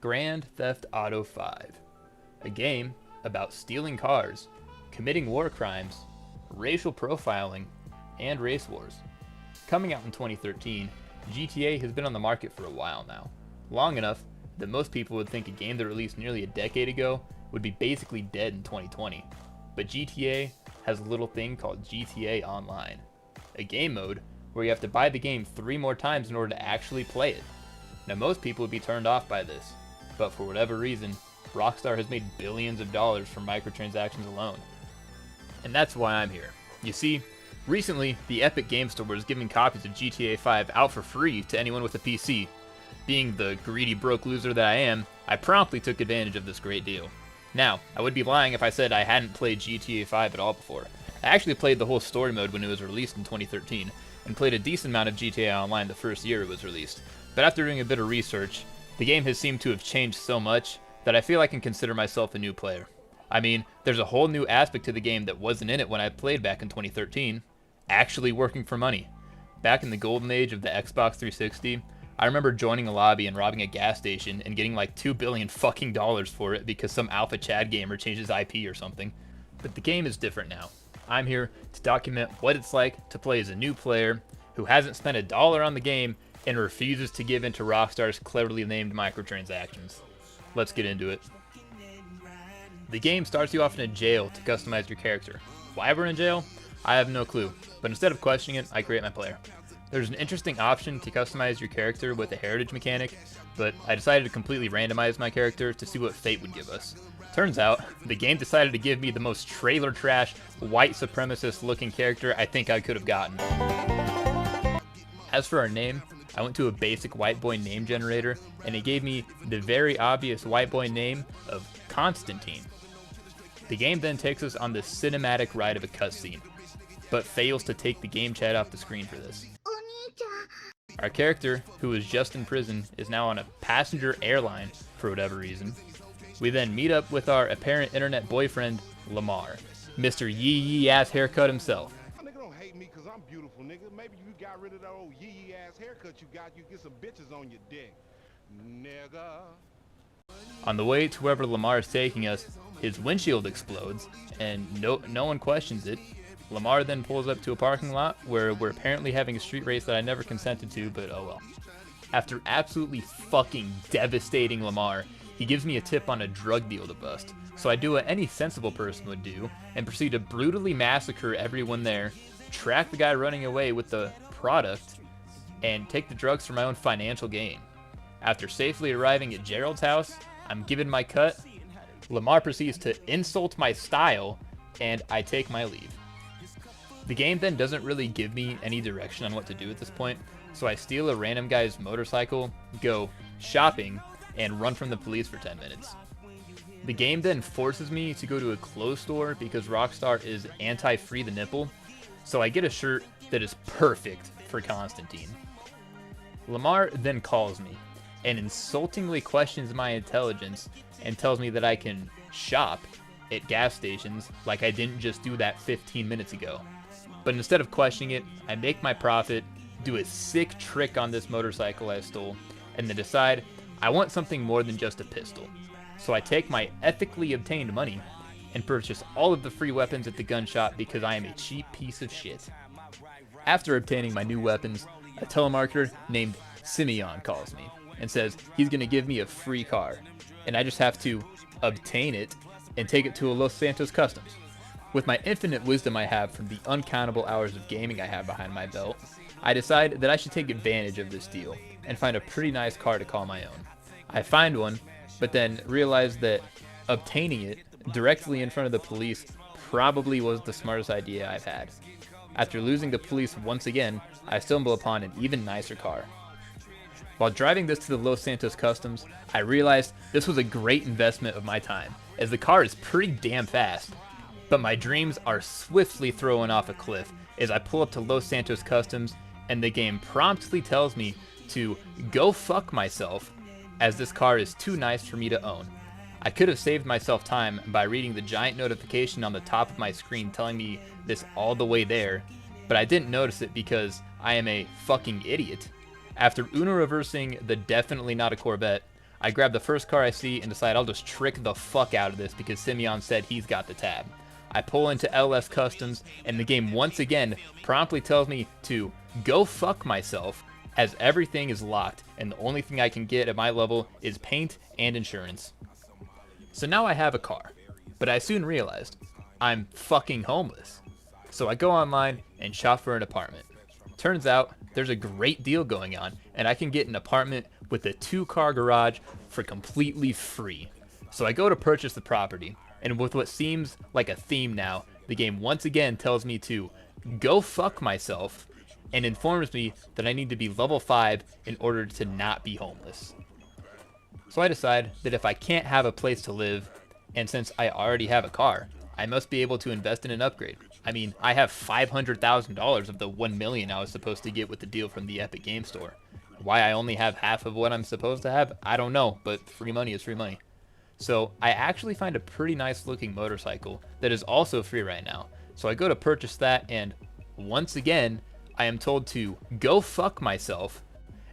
Grand Theft Auto 5, a game about stealing cars, committing war crimes, racial profiling, and race wars. Coming out in 2013, GTA has been on the market for a while now, long enough that most people would think a game that released nearly a decade ago would be basically dead in 2020. But GTA has a little thing called GTAOnline, a game mode where you have to buy the game 3 more times in order to actually play it. Now most people would be turned off by this, but for whatever reason, Rockstar has made billions of dollars from microtransactions alone. And that's why I'm here. You see, recently, the Epic Game Store was giving copies of GTA 5 out for free to anyone with a PC. Being the greedy broke loser that I am, I promptly took advantage of this great deal. Now, I would be lying if I said I hadn't played GTA 5 at all before. I actually played the whole story mode when it was released in 2013, and played a decent amount of GTA Online the first year it was released. But after doing a bit of research, the game has seemed to have changed so much that I feel I can consider myself a new player. I mean, there's a whole new aspect to the game that wasn't in it when I played back in 2013. Actually working for money. Back in the golden age of the Xbox 360, I remember joining a lobby and robbing a gas station and getting like $2 billion fucking dollars for it because some alpha Chad gamer changed his IP or something. But the game is different now. I'm here to document what it's like to play as a new player who hasn't spent $1 on the game and refuses to give in to Rockstar's cleverly named microtransactions. Let's get into it. The game starts you off in a jail to customize your character. Why we're in jail? I have no clue, but instead of questioning it, I create my player. There's an interesting option to customize your character with a heritage mechanic, but I decided to completely randomize my character to see what fate would give us. Turns out, the game decided to give me the most trailer trash, white supremacist looking character I think I could have gotten. As for our name, I went to a basic white boy name generator, and it gave me the very obvious white boy name of Constantine. The game then takes us on the cinematic ride of a cutscene, but fails to take the game chat off the screen for this. Our character, who was just in prison, is now on a passenger airline for whatever reason. We then meet up with our apparent internet boyfriend, Lamar, Mr. Yee Yee ass haircut himself. Nigga don't hate me cause I'm beautiful, nigga. Maybe you got rid of that old yee yee ass haircut you got, you get some bitches on your dick, nigga. On the way to wherever Lamar is taking us, his windshield explodes, and no one questions it. Lamar then pulls up to a parking lot where we're apparently having a street race that I never consented to, but oh well. After absolutely fucking devastating Lamar, he gives me a tip on a drug deal to bust, so I do what any sensible person would do, and proceed to brutally massacre everyone there, track the guy running away with the product, and take the drugs for my own financial gain. After safely arriving at Gerald's house, I'm given my cut, Lamar proceeds to insult my style, and I take my leave. The game then doesn't really give me any direction on what to do at this point, so I steal a random guy's motorcycle, go shopping, and run from the police for 10 minutes. The game then forces me to go to a clothes store because Rockstar is anti-free the nipple, so I get a shirt that is perfect for Constantine. Lamar then calls me and insultingly questions my intelligence and tells me that I can shop at gas stations like I didn't just do that 15 minutes ago. But instead of questioning it, I make my profit, do a sick trick on this motorcycle I stole, and then decide I want something more than just a pistol. So I take my ethically obtained money and purchase all of the free weapons at the gun shop because I am a cheap piece of shit. After obtaining my new weapons, a telemarketer named Simeon calls me and says he's going to give me a free car, and I just have to obtain it and take it to a Los Santos Customs. With my infinite wisdom I have from the uncountable hours of gaming I have behind my belt, I decide that I should take advantage of this deal and find a pretty nice car to call my own. I find one, but then realize that obtaining it directly in front of the police probably was the smartest idea I've had. After losing the police once again, I stumble upon an even nicer car. While driving this to the Los Santos Customs, I realized this was a great investment of my time, as the car is pretty damn fast. But my dreams are swiftly thrown off a cliff as I pull up to Los Santos Customs, and the game promptly tells me to go fuck myself, as this car is too nice for me to own. I could have saved myself time by reading the giant notification on the top of my screen telling me this all the way there, but I didn't notice it because I am a fucking idiot. After Uno reversing the definitely not a Corvette, I grab the first car I see and decide I'll just trick the fuck out of this because Simeon said he's got the tab. I pull into LS Customs, and the game once again promptly tells me to go fuck myself, as everything is locked and the only thing I can get at my level is paint and insurance. So now I have a car, but I soon realized I'm fucking homeless. So I go online and shop for an apartment. Turns out there's a great deal going on, and I can get an apartment with a 2-car garage for completely free. So I go to purchase the property, and with what seems like a theme now, the game once again tells me to go fuck myself and informs me that I need to be level 5 in order to not be homeless. So I decide that if I can't have a place to live, and since I already have a car, I must be able to invest in an upgrade. I mean, I have $500,000 of the $1 million I was supposed to get with the deal from the Epic Game Store. Why I only have half of what I'm supposed to have, I don't know, but free money is free money. So I actually find a pretty nice looking motorcycle that is also free right now. So I go to purchase that, and once again, I am told to go fuck myself,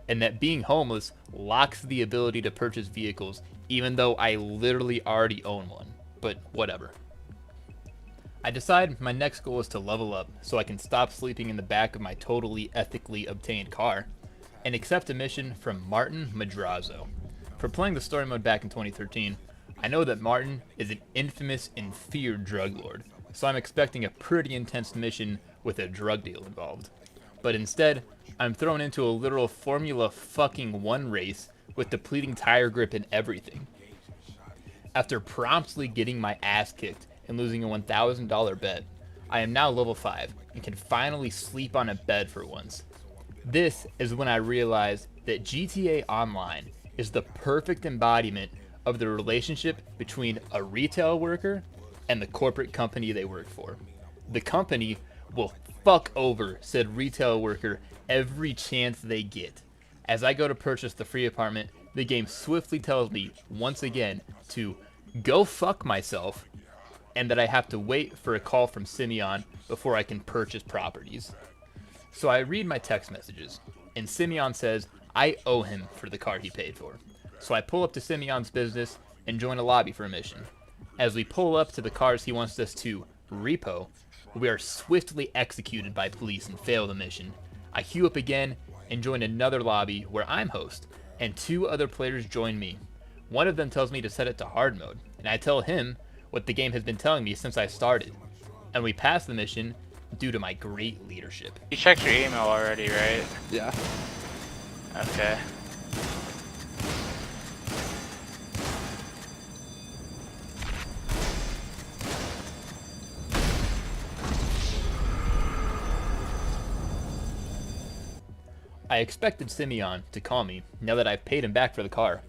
and that being homeless locks the ability to purchase vehicles, even though I literally already own one. But whatever. I decide my next goal is to level up so I can stop sleeping in the back of my totally ethically obtained car, and accept a mission from Martin Madrazo. For playing the story mode back in 2013, I know that Martin is an infamous and feared drug lord, so I'm expecting a pretty intense mission with a drug deal involved. But instead, I'm thrown into a literal Formula fucking 1 race with depleting tire grip and everything. After promptly getting my ass kicked and losing a $1,000 bet, I am now level 5 and can finally sleep on a bed for once. This is when I realized that GTA Online is the perfect embodiment of the relationship between a retail worker and the corporate company they work for. The company will fuck over said retail worker every chance they get. As I go to purchase the free apartment, the game swiftly tells me once again to go fuck myself, and that I have to wait for a call from Simeon before I can purchase properties. So I read my text messages, and Simeon says I owe him for the car he paid for. So I pull up to Simeon's business and join a lobby for a mission. As we pull up to the cars he wants us to repo, we are swiftly executed by police and fail the mission. I queue up again and join another lobby where I'm host, and 2 other players join me. One of them tells me to set it to hard mode, and I tell him what the game has been telling me since I started. And we pass the mission due to my great leadership. You checked your email already, right? Yeah. Okay. I expected Simeon to call me now that I've paid him back for the car,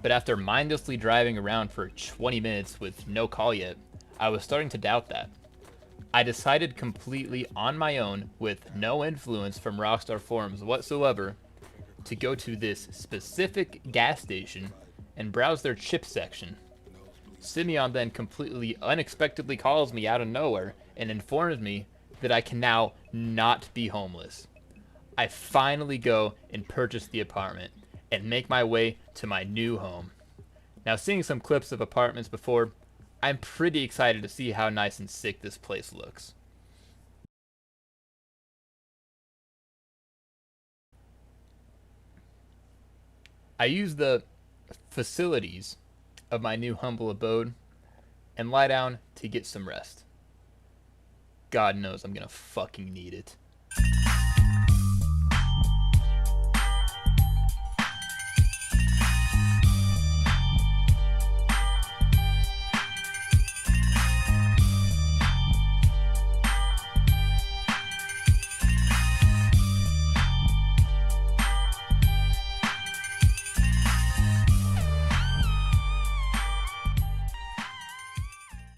but after mindlessly driving around for 20 minutes with no call yet, I was starting to doubt that. I decided completely on my own, with no influence from Rockstar forums whatsoever, to go to this specific gas station and browse their chip section. Simeon then completely unexpectedly calls me out of nowhere and informs me that I can now not be homeless. I finally go and purchase the apartment and make my way to my new home. Now, seeing some clips of apartments before, I'm pretty excited to see how nice and sick this place looks. I use the facilities of my new humble abode and lie down to get some rest. God knows I'm gonna fucking need it.